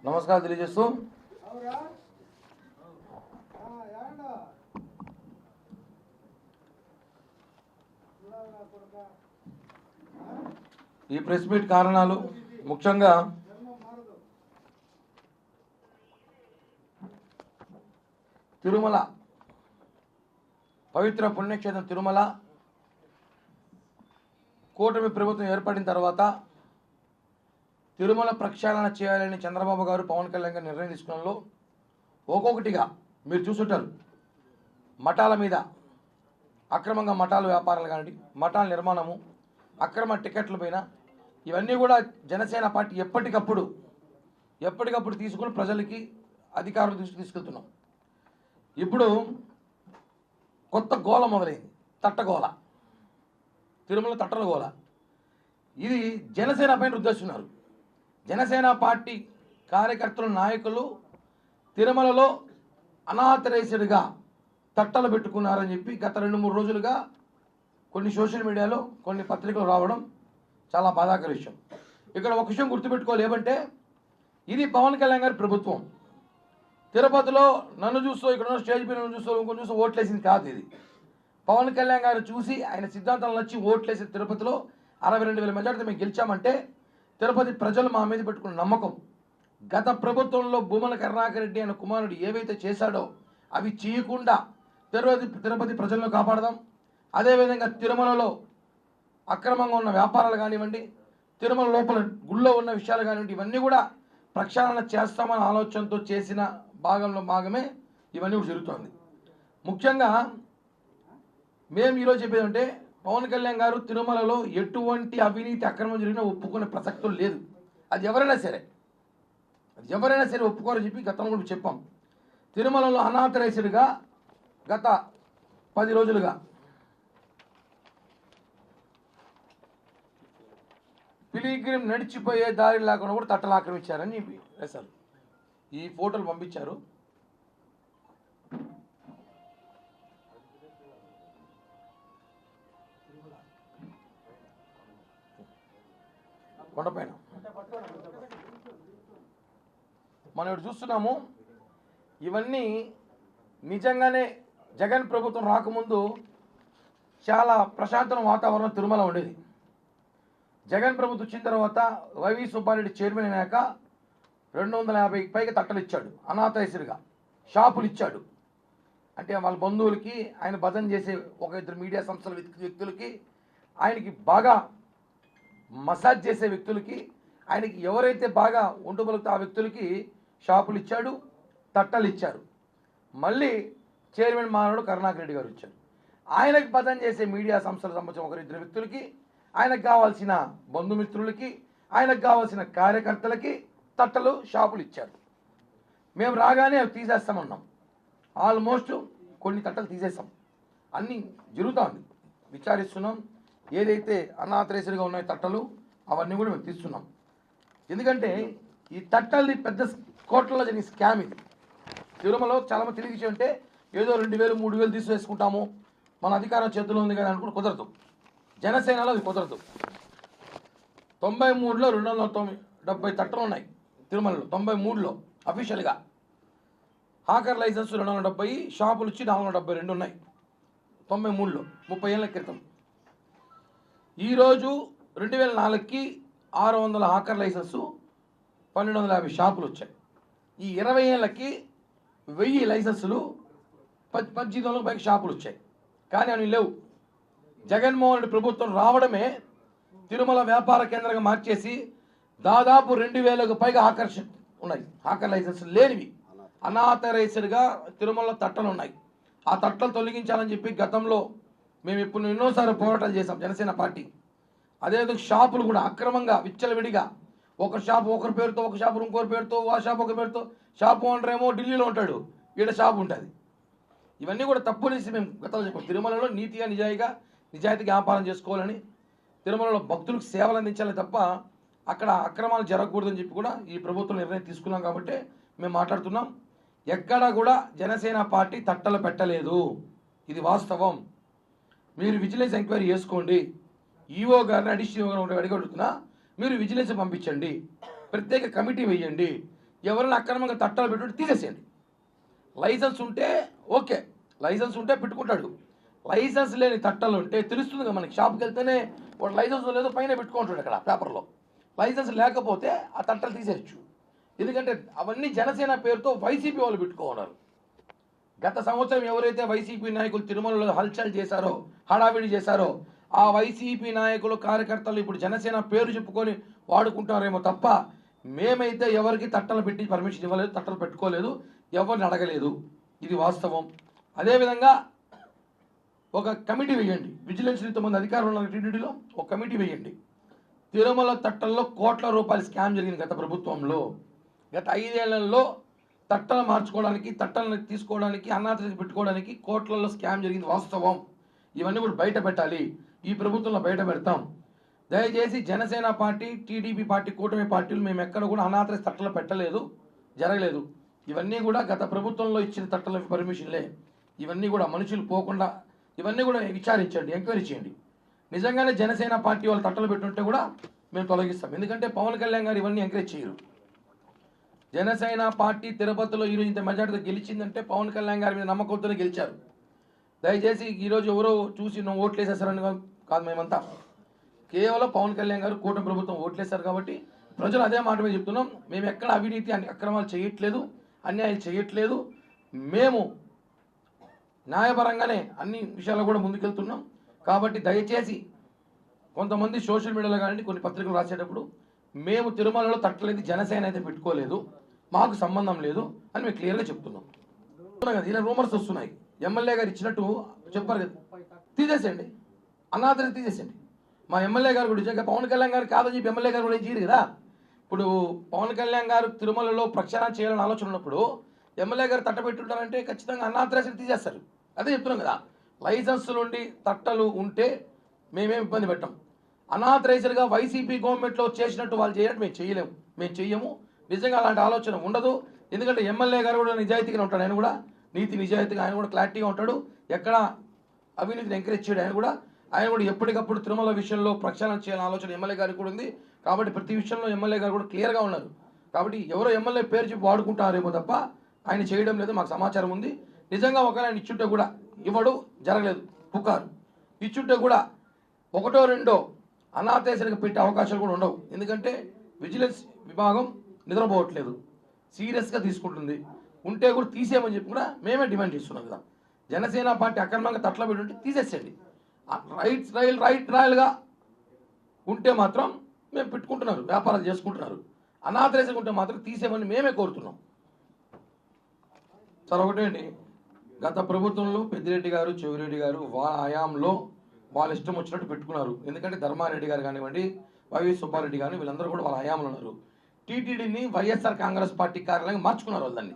నమస్కారం తెలియజేస్తూ ఈ ప్రెస్ మీట్ కారణాలు ముఖ్యంగా తిరుమల పవిత్ర పుణ్యక్షేత్రం తిరుమల కూటమి ప్రభుత్వం ఏర్పడిన తర్వాత తిరుమల ప్రక్షాళన చేయాలని చంద్రబాబు గారు పవన్ కళ్యాణ్ గారు నిర్ణయం తీసుకోవడంలో ఒక్కొక్కటిగా మీరు చూసుంటారు. మఠాల మీద అక్రమంగా మఠాల వ్యాపారాలు కానీ, మఠాల నిర్మాణము, అక్రమ టికెట్ల పైన ఇవన్నీ కూడా జనసేన పార్టీ ఎప్పటికప్పుడు తీసుకుని ప్రజలకి అధికారులు తీసుకెళ్తున్నాం. ఇప్పుడు కొత్త గోల మొదలైంది, తట్టగోల, తిరుమల తట్టల గోల. ఇది జనసేన పైన రుద్దేస్తున్నారు. జనసేన పార్టీ కార్యకర్తలు, నాయకులు తిరుమలలో అనాథరైజ్డ్గా తట్టలు పెట్టుకున్నారని చెప్పి గత 2-3 రోజులుగా కొన్ని సోషల్ మీడియాలో కొన్ని పత్రికలు రావడం చాలా బాధాకర విషయం. ఇక్కడ ఒక విషయం గుర్తుపెట్టుకోవాలి, ఏమంటే ఇది పవన్ కళ్యాణ్ గారి ప్రభుత్వం. తిరుపతిలో నన్ను చూస్తూ, ఇక్కడ స్టేజ్ పైన నన్ను చూస్తూ, ఇంకొన్ని చూస్తూ ఓట్లేసింది కాదు. ఇది పవన్ కళ్యాణ్ గారు చూసి ఆయన సిద్ధాంతాలు నచ్చి ఓట్లేసి తిరుపతిలో 62,000 మెజార్టీతో మేము గెలిచామంటే తిరుపతి ప్రజలు మా మీద పెట్టుకున్న నమ్మకం. గత ప్రభుత్వంలో భూమన కరుణాకర్ రెడ్డి అనే కుమారుడు ఏవైతే చేశాడో అవి చేయకుండా తిరుపతి ప్రజలను కాపాడదాం. అదేవిధంగా తిరుమలలో అక్రమంగా ఉన్న వ్యాపారాలు కానివ్వండి, తిరుమల లోపల గుళ్ళో ఉన్న విషయాలు కానివ్వండి, ఇవన్నీ కూడా ప్రక్షాళన చేస్తామన్న ఆలోచనతో చేసిన భాగమే ఇవన్నీ కూడా జరుగుతుంది. ముఖ్యంగా మేము ఈరోజు చెప్పేదంటే పవన్ కళ్యాణ్ గారు తిరుమలలో ఎటువంటి అవినీతి అక్రమం జరిగినా ఒప్పుకునే ప్రసక్తులు లేదు. అది ఎవరైనా సరే ఒప్పుకోరని చెప్పి గతంలో కూడా చెప్పాం. తిరుమలలో అనాథరైజ్డ్గా గత 10 రోజులుగా పిలిగ్రిమ్ నడిచిపోయే దారి లేకుండా కూడా తట్టలు ఆక్రమించారని రాశారు. ఈ ఫోటోలు పంపించారు. కొండపైన మనం ఇప్పుడు చూస్తున్నాము. ఇవన్నీ నిజంగానే జగన్ ప్రభుత్వం రాకముందు చాలా ప్రశాంతమైన వాతావరణం తిరుమల ఉండేది. జగన్ ప్రభుత్వం వచ్చిన తర్వాత వైవి సుబ్బారెడ్డి చైర్మన్ అయినాక 250 పైగా తట్టలు ఇచ్చాడు. అనాథరైజ్డ్గా షాపులు ఇచ్చాడు. అంటే వాళ్ళ బంధువులకి, ఆయన భజన చేసే 1-2 మీడియా సంస్థల వ్యక్తులకి, ఆయనకి బాగా మసాజ్ చేసే వ్యక్తులకి, ఆయనకి ఎవరైతే బాగా ఉండుబలుగుతా ఆ వ్యక్తులకి షాపులు ఇచ్చాడు, తట్టలు ఇచ్చారు. మళ్ళీ చైర్మన్ మానవుడు కరుణాకర్ రెడ్డి గారు ఇచ్చారు. ఆయనకి భజన చేసే మీడియా సంస్థలకు సంబంధించిన 1-2 వ్యక్తులకి, ఆయనకు కావాల్సిన బంధుమిత్రులకి, ఆయనకు కావాల్సిన కార్యకర్తలకి తట్టలు, షాపులు ఇచ్చారు. మేము రాగానే అవి తీసేస్తామన్నాం. ఆల్మోస్ట్ కొన్ని తట్టలు తీసేస్తాం. అన్నీ జరుగుతుంది, విచారిస్తున్నాం. ఏదైతే అనాథరైజ్డ్గా ఉన్నాయి తట్టలు అవన్నీ కూడా మేము తీస్తున్నాం. ఎందుకంటే ఈ తట్టల్ని పెద్ద కోట్లలో జరిగిన స్కామ్ ఇది. తిరుమలలో చాలామంది తెలియజేసి అంటే ఏదో 2,000, 3,000 తీసివేసుకుంటాము, మన అధికారం చేతిలో ఉంది కదా అనుకుంటే కుదరదు. జనసేనలో అది కుదరదు. 93లో 270 తట్టలు ఉన్నాయి తిరుమలలో. 93లో అఫీషియల్గా హాకర్ లైసెన్స్ 270, షాపులు వచ్చి 472 ఉన్నాయి 93లో, 30 ఏళ్ళ క్రితం. ఈరోజు 2004కి 600 హాకర్ లైసెన్సు, 1250 షాపులు వచ్చాయి. ఈ 20 ఏళ్ళకి 1000 లైసెన్సులు, 1800 పైకి షాపులు వచ్చాయి. కానీ అవి లేవు. జగన్మోహన్ రెడ్డి ప్రభుత్వం రావడమే తిరుమల వ్యాపార కేంద్రంగా మార్చేసి దాదాపు 2000కు పైగా హాకర్ లైసెన్సులు లేనివి అనాథరైజ్డ్గా తిరుమల తట్టలు ఉన్నాయి. ఆ తట్టలు తొలగించాలని చెప్పి గతంలో మేము ఇప్పుడు ఎన్నోసార్లు పోరాటాలు చేసాం జనసేన పార్టీ. అదేవిధంగా షాపులు కూడా అక్రమంగా విచ్చలవిడిగా ఒక షాపు ఒకరి పేరుతో, ఒక షాపు ఇంకోరి పేరుతో, ఆ షాపు ఒక పేరుతో, షాపు ఓనర్ ఏమో ఢిల్లీలో ఉంటాడు, ఈడ షాపు ఉంటుంది. ఇవన్నీ కూడా తప్పునేసి మేము గతంలో చెప్పాం. తిరుమలలో నీతిగా నిజాయితీగా వ్యాపారం చేసుకోవాలని, తిరుమలలో భక్తులకు సేవలు అందించాలి తప్ప అక్కడ అక్రమాలు జరగకూడదని చెప్పి కూడా ఈ ప్రభుత్వం నిర్ణయం తీసుకున్నాం. కాబట్టి మేము మాట్లాడుతున్నాం. ఎక్కడా కూడా జనసేన పార్టీ తట్టలు పెట్టలేదు, ఇది వాస్తవం. మీరు విజిలెన్స్ ఎంక్వైరీ చేసుకోండి. ఈఓ గారిని అడిషనల్ గారిని అడిగడుగుతున్నా, మీరు విజిలెన్స్ పంపించండి, ప్రత్యేక కమిటీ వేయండి, ఎవరైనా అక్రమంగా తట్టలు పెట్టుకుంటే తీసేసేయండి. లైసెన్స్ ఉంటే ఓకే, లైసెన్స్ ఉంటే పెట్టుకుంటాడు. లైసెన్స్ లేని తట్టలు ఉంటే తెలుస్తుంది కదా మనకి. షాప్కి వెళ్తేనే వాడు లైసెన్స్ లేదో పైన పెట్టుకుంటాడు అక్కడ పేపర్లో. లైసెన్స్ లేకపోతే ఆ తట్టలు తీసేయచ్చు. ఎందుకంటే అవన్నీ జనసేన పేరుతో వైసీపీ వాళ్ళు పెట్టుకోన్నారు. గత సంవత్సరం ఎవరైతే వైసీపీ నాయకులు తిరుమలలో హల్చల్ చేశారో, హడావిడి చేశారో, ఆ వైసీపీ నాయకులు కార్యకర్తలు ఇప్పుడు జనసేన పేరు చెప్పుకొని వాడుకుంటారేమో తప్ప మేమైతే ఎవరికి తట్టలు పెట్టి పర్మిషన్ ఇవ్వలేదు, తట్టలు పెట్టుకోలేదు, ఎవరిని అడగలేదు, ఇది వాస్తవం. అదేవిధంగా ఒక కమిటీ వేయండి, విజిలెన్స్ ఇంతమంది అధికారులు ఉన్న టీటీడీలో ఒక కమిటీ వేయండి. తిరుమల తట్టల్లో కోట్ల రూపాయల స్కామ్ జరిగింది గత ప్రభుత్వంలో. గత 5 ఏళ్లలో తట్టలు మార్చుకోవడానికి, తట్టలను తీసుకోవడానికి, అన్నాథరైజ్ పెట్టుకోవడానికి కోట్లలో స్కామ్ జరిగింది వాస్తవం. ఇవన్నీ కూడా బయట పెట్టాలి. ఈ ప్రభుత్వంలో బయట పెడతాం. దయచేసి జనసేన పార్టీ, టీడీపీ పార్టీ, కూటమి పార్టీలు మేము ఎక్కడ కూడా అనాథరైజ్ తట్టలు పెట్టలేదు, జరగలేదు. ఇవన్నీ కూడా గత ప్రభుత్వంలో ఇచ్చిన తట్టల పర్మిషన్లే. ఇవన్నీ కూడా మనుషులు పోకుండా ఇవన్నీ కూడా విచారించండి, ఎంక్వైరీ చేయండి. నిజంగానే జనసేన పార్టీ వాళ్ళు తట్టలు పెట్టుంటే కూడా మేము తొలగిస్తాం. ఎందుకంటే పవన్ కళ్యాణ్ గారు ఇవన్నీ ఎంకరేజ్ చేయరు. జనసేన పార్టీ తిరుపతిలో ఈరోజు ఇంత మెజార్టీతో గెలిచిందంటే పవన్ కళ్యాణ్ గారి మీద నమ్మకంతోనే గెలిచారు. దయచేసి ఈరోజు ఎవరో చూసి నువ్వు ఓట్లు వేసేసారని కాదు, మేమంతా కేవలం పవన్ కళ్యాణ్ గారు కూటమి ప్రభుత్వం ఓట్లేశారు కాబట్టి ప్రజలు అదే మాట మీద చెప్తున్నాం. మేము ఎక్కడ అవినీతి అక్రమాలు చేయట్లేదు, అన్యాయాలు చేయట్లేదు. మేము న్యాయపరంగానే అన్ని విషయాలు కూడా ముందుకెళ్తున్నాం. కాబట్టి దయచేసి కొంతమంది సోషల్ మీడియాలో కానీ కొన్ని పత్రికలు రాసేటప్పుడు మేము తిరుమలలో తట్టలేదు, జనసేన అయితే పెట్టుకోలేదు, మాకు సంబంధం లేదు అని మేము క్లియర్గా చెప్తున్నాం కదా. ఇలా రూమర్స్ వస్తున్నాయి. ఎమ్మెల్యే గారు ఇచ్చినట్టు చెప్పారు కదా, తీసేసేయండి, అనాథరైజ్ తీసేసేయండి. మా ఎమ్మెల్యే గారు కూడా నిజంగా పవన్ కళ్యాణ్ గారు కాదని చెప్పి ఎమ్మెల్యే గారు కూడా ఏం చేయరు కదా. ఇప్పుడు పవన్ కళ్యాణ్ గారు తిరుమలలో ప్రక్షాళన చేయాలని ఆలోచన ఉన్నప్పుడు ఎమ్మెల్యే గారు తట్టబెట్టుంటారంటే ఖచ్చితంగా అనాథరైజ్ తీసేస్తారు. అదే చెప్తున్నాం కదా, లైసెన్స్ నుండి తట్టలు ఉంటే మేమేం ఇబ్బంది పెట్టాం. అనాథరైజర్గా వైసీపీ గవర్నమెంట్లో చేసినట్టు వాళ్ళు చేయనట్టు మేము చెయ్యము. నిజంగా అలాంటి ఆలోచన ఉండదు. ఎందుకంటే ఎమ్మెల్యే గారు కూడా నిజాయితీగా ఉంటాడు, ఆయన కూడా నీతి నిజాయితీగా, ఆయన కూడా క్లారిటీగా ఉంటాడు. ఎక్కడ అవినీతిని ఎంకరేజ్ చేయడు ఆయన కూడా ఎప్పటికప్పుడు తిరుమల విషయంలో ప్రక్షాళన చేయాలని ఆలోచన ఎమ్మెల్యే గారికి కూడా ఉంది. కాబట్టి ప్రతి విషయంలో ఎమ్మెల్యే గారు కూడా క్లియర్గా ఉన్నారు. కాబట్టి ఎవరో ఎమ్మెల్యే పేరు చెప్పి వాడుకుంటారేమో తప్ప ఆయన చేయడం లేదు, మాకు సమాచారం ఉంది. నిజంగా ఒకవేళ ఆయన ఇచ్చుంటే కూడా ఇవ్వడు, జరగలేదు పుకారు. ఇచ్చుంటే కూడా ఒకటో రెండో అనాథేశనకు పెట్టే అవకాశాలు కూడా ఉండవు. ఎందుకంటే విజిలెన్స్ విభాగం నిద్రపోవట్లేదు, సీరియస్గా తీసుకుంటుంది. ఉంటే కూడా తీసేయమని చెప్పి కూడా మేమే డిమాండ్ చేస్తున్నాం కదా. జనసేన పార్టీ అక్రమంగా తట్ల పెట్టి ఉంటే తీసేసేయండి. రాయల్గా ఉంటే మాత్రం మేము పెట్టుకుంటున్నారు, వ్యాపారాలు చేసుకుంటున్నారు. అనాథరైజ్గా ఉంటే మాత్రం తీసేయమని మేమే కోరుతున్నాం. సార్ ఒకటే అండి, గత ప్రభుత్వంలో పెద్దిరెడ్డి గారు, చెవిరెడ్డి గారు వాళ్ళ హయాంలో వాళ్ళ ఇష్టం వచ్చినట్టు పెట్టుకున్నారు. ఎందుకంటే ధర్మారెడ్డి గారు కానివ్వండి, వైఎస్ సుబ్బారెడ్డి కానీ వీళ్ళందరూ కూడా వాళ్ళ హయాంలో ఉన్నారు. టీటీడీని వైఎస్ఆర్ కాంగ్రెస్ పార్టీ కార్యాలయంగా మార్చుకున్నారు. వాళ్ళని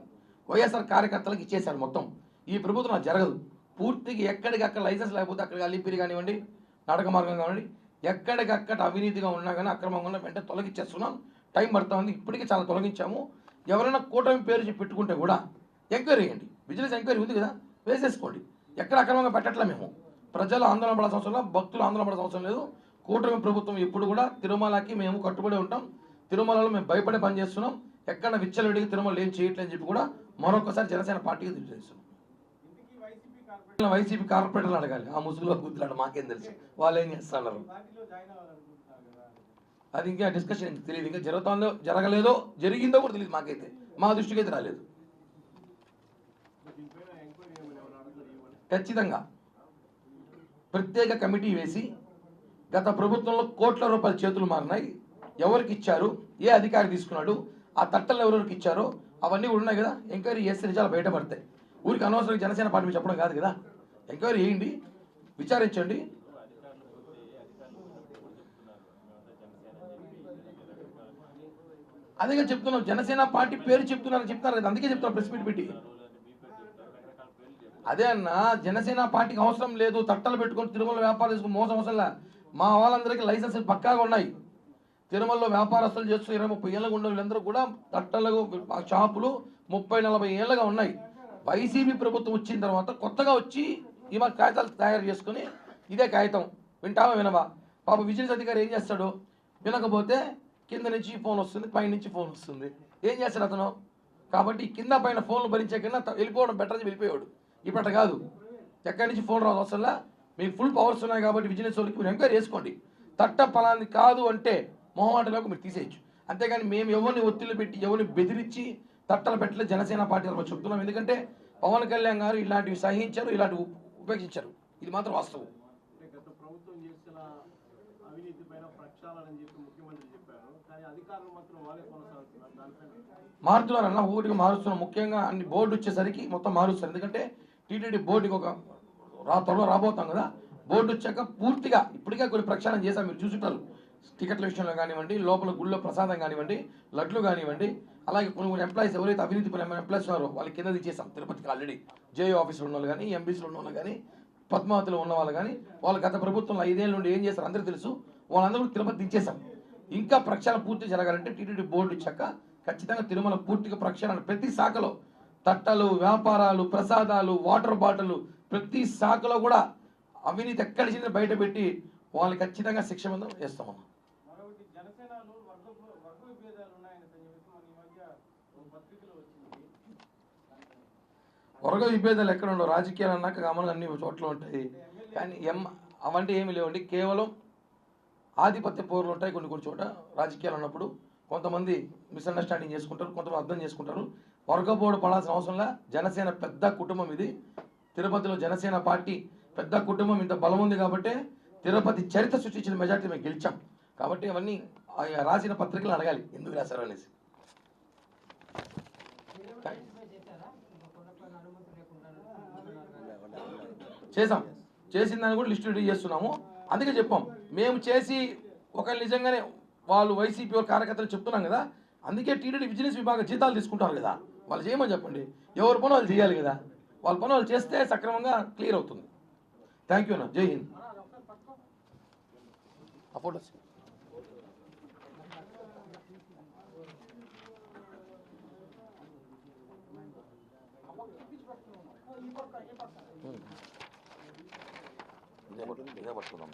వైఎస్ఆర్ కార్యకర్తలకు ఇచ్చేశారు మొత్తం. ఈ ప్రభుత్వం అది జరగదు. పూర్తిగా ఎక్కడికక్కడ లైసెన్స్ లేకపోతే అక్కడ అలిపిరి కానివ్వండి, నడక మార్గం కానివ్వండి, ఎక్కడికక్కడ అవినీతిగా ఉన్నా కానీ అక్రమంగా ఉన్నా వెంటనే తొలగించేస్తున్నాం. టైం పడుతుంది, ఇప్పటికీ చాలా తొలగించాము. ఎవరైనా కూటమి పేరు చెప్పి పెట్టుకుంటే కూడా ఎంక్వైరీ చేయండి, విజిలెన్స్ ఎంక్వైరీ ఉంది కదా, వేసేసుకోండి. ఎక్కడ అక్రమంగా పెట్టట్లే మేము. ప్రజలు ఆందోళన పడాల్సిన అవసరం లేదు, భక్తులు ఆందోళన పడాల్సిన అవసరం లేదు. కూటమి ప్రభుత్వం ఎప్పుడు కూడా తిరుమలకి మేము కట్టుబడి ఉంటాం. తిరుమలలో మేము భయపడే పని చేస్తున్నాం. ఎక్కడ విచ్చలవిడికి తిరుమల ఏం చేయట్లేదని చెప్పి కూడా మరొకసారి జనసేన పార్టీకి తెలియజేస్తున్నాం. వైసీపీ కార్పొరేటర్లు అడగాలి, ఆ ముసుగులో గుద్దులాడు మాకేం తెలుసు వాళ్ళు ఏం చేస్తున్నారు. అది ఇంకా డిస్కషన్ తెలియదు, ఇంకా జరుగుతుందో జరగలేదో జరిగిందో కూడా తెలియదు మాకైతే, మా దృష్టికి అయితే రాలేదు. ఖచ్చితంగా ప్రత్యేక కమిటీ వేసి గత ప్రభుత్వంలో కోట్ల రూపాయల చేతులు మారినాయి, ఎవరికి ఇచ్చారు, ఏ అధికారి తీసుకున్నాడు, ఆ తట్టలు ఎవరెవరికి ఇచ్చారో అవన్నీ కూడా ఉన్నాయి కదా. ఎంక్వైరీ చేస్తే నిజాలు బయటపడతాయి. ఊరికి అనవసరంగా జనసేన పార్టీ చెప్పడం కాదు కదా. ఎంక్వైరీ చేయండి, విచారించండి. అదేగా చెప్తున్నాం, జనసేన పార్టీ పేరు చెప్తున్నారు కదా, అందుకే చెప్తున్నారు ప్రెస్ మీట్ పెట్టి. అదే అన్న, జనసేన పార్టీకి అవసరం లేదు తట్టలు పెట్టుకొని తిరుమల వ్యాపారం చేసుకుని మోసం అవసరంలా. మా వాళ్ళందరికీ లైసెన్స్ పక్కాగా ఉన్నాయి. తిరుమలలో వ్యాపారస్తులు చేస్తూ 20-30 ఏళ్ళగా ఉన్న వీళ్ళందరూ కూడా తట్టలు షాపులు 30-40 ఏళ్ళగా ఉన్నాయి. వైసీపీ ప్రభుత్వం వచ్చిన తర్వాత కొత్తగా వచ్చి ఈ మా కాగితాలు తయారు చేసుకుని ఇదే కాగితం వింటావా వినవా. పాప విజిలెన్స్ అధికారి ఏం చేస్తాడు, వినకపోతే కింద నుంచి ఫోన్ వస్తుంది, పై నుంచి ఫోన్ వస్తుంది. ఏం చేస్తాడు అతను? కాబట్టి కింద పైన ఫోన్లు భరించే కింద వెళ్ళిపోవడం బెటర్ అని వెళ్ళిపోయాడు. ఇప్పుడు అట్ట కాదు, ఎక్కడి నుంచి ఫోన్ రాదు అసలు. మీకు ఫుల్ పవర్స్ ఉన్నాయి కాబట్టి విజిలెన్స్ వాళ్ళకి మీరు ఎంక్వైరీ చేసుకోండి. తట్ట ఫలాన్ని కాదు అంటే మొహమాటలోకి మీరు తీసేయచ్చు. అంతేగాని మేము ఎవరిని ఒత్తిళ్ళు పెట్టి ఎవరిని బెదిరించి తట్టలు పెట్టలేదు జనసేన పార్టీ తరఫున చెప్తున్నాం. ఎందుకంటే పవన్ కళ్యాణ్ గారు ఇలాంటివి సహించారు, ఇలాంటివి ఉపేక్షించారు. ఇది మాత్రం వాస్తవం. మారుతున్నారన్న, ఊరికి మారుస్తున్నాం. ముఖ్యంగా అన్ని బోర్డు వచ్చేసరికి మొత్తం మారుస్తారు. ఎందుకంటే టీటీడీ బోర్డుకి ఒక త్వరలో రాబోతాం కదా, బోర్డు వచ్చాక పూర్తిగా ఇప్పటికే కొన్ని ప్రక్షాళన చేశాం. మీరు చూసుంటారు, టికెట్ల విషయంలో కానివ్వండి, లోపల గుళ్ళో ప్రసాదం కానివ్వండి, లడ్లు కానివ్వండి, అలాగే కొన్ని ఎంప్లాయీస్ ఎవరైతే అవినీతి ఎంప్లాయీస్ ఉన్నారో వాళ్ళకి కింద తీసేసాం. తిరుపతికి ఆల్రెడీ జేయూ ఆఫీసులో ఉన్న వాళ్ళు కానీ, ఎంబీసీలో ఉన్న వాళ్ళు కానీ, పద్మావతిలో ఉన్న వాళ్ళు కానీ, వాళ్ళు గత ప్రభుత్వంలో 5 ఏళ్ళ నుండి ఏం చేస్తారు అందరూ తెలుసు. వాళ్ళందరూ తిరుపతి దించేసాం. ఇంకా ప్రక్షాళన పూర్తి జరగాలంటే టీటీడీ బోర్డు ఇచ్చాక ఖచ్చితంగా తిరుమల పూర్తిగా ప్రక్షాళన ప్రతి శాఖలో తట్టలు, వ్యాపారాలు, ప్రసాదాలు, వాటర్ బాటిల్ ప్రతి శాఖలో కూడా అవినీతి ఎక్కడి నుంచి బయట పెట్టి వాళ్ళకి ఖచ్చితంగా శిక్ష మీద వేస్తాం. వర్గ విభేదాలు ఎక్కడ ఉండవు. రాజకీయాలు అన్నాక కామన్గా అన్ని చోట్ల ఉంటాయి. కానీ అవంటే ఏమి లేవండి. కేవలం ఆధిపత్య పోరులు ఉంటాయి కొన్ని చోట. రాజకీయాలు ఉన్నప్పుడు కొంతమంది మిస్అండర్స్టాండింగ్ చేసుకుంటారు, కొంతమంది అర్థం చేసుకుంటారు. వర్గపోడు పడాల్సిన అవసరంలా. జనసేన పెద్ద కుటుంబం ఇది. తిరుపతిలో జనసేన పార్టీ పెద్ద కుటుంబం, ఇంత బలం ఉంది కాబట్టి తిరుపతి చరిత్ర సృష్టించిన మెజార్టీ మేము గెలిచాం. కాబట్టి అవన్నీ రాసిన పత్రికలు అడగాలి ఎందుకు రాశారు అనేసి. చేసిన దాన్ని కూడా లిస్ట్ రెడీ చేస్తున్నాము. అందుకే చెప్పాం, మేము చేసి ఒకళ్ళు నిజంగానే వాళ్ళు వైసీపీ కార్యకర్తలు చెప్తున్నాం కదా, అందుకే టీటీడీ విజిలెన్స్ విభాగం జీతాలు తీసుకుంటారు కదా, వాళ్ళు చేయమని చెప్పండి. ఎవరి పని వాళ్ళు చేయాలి కదా, వాళ్ళ పని వాళ్ళు చేస్తే సక్రమంగా క్లియర్ అవుతుంది. థ్యాంక్ యూ అన్న. జై హింద్. ఫోటోస్ ఇదే పట్టుకుందాం.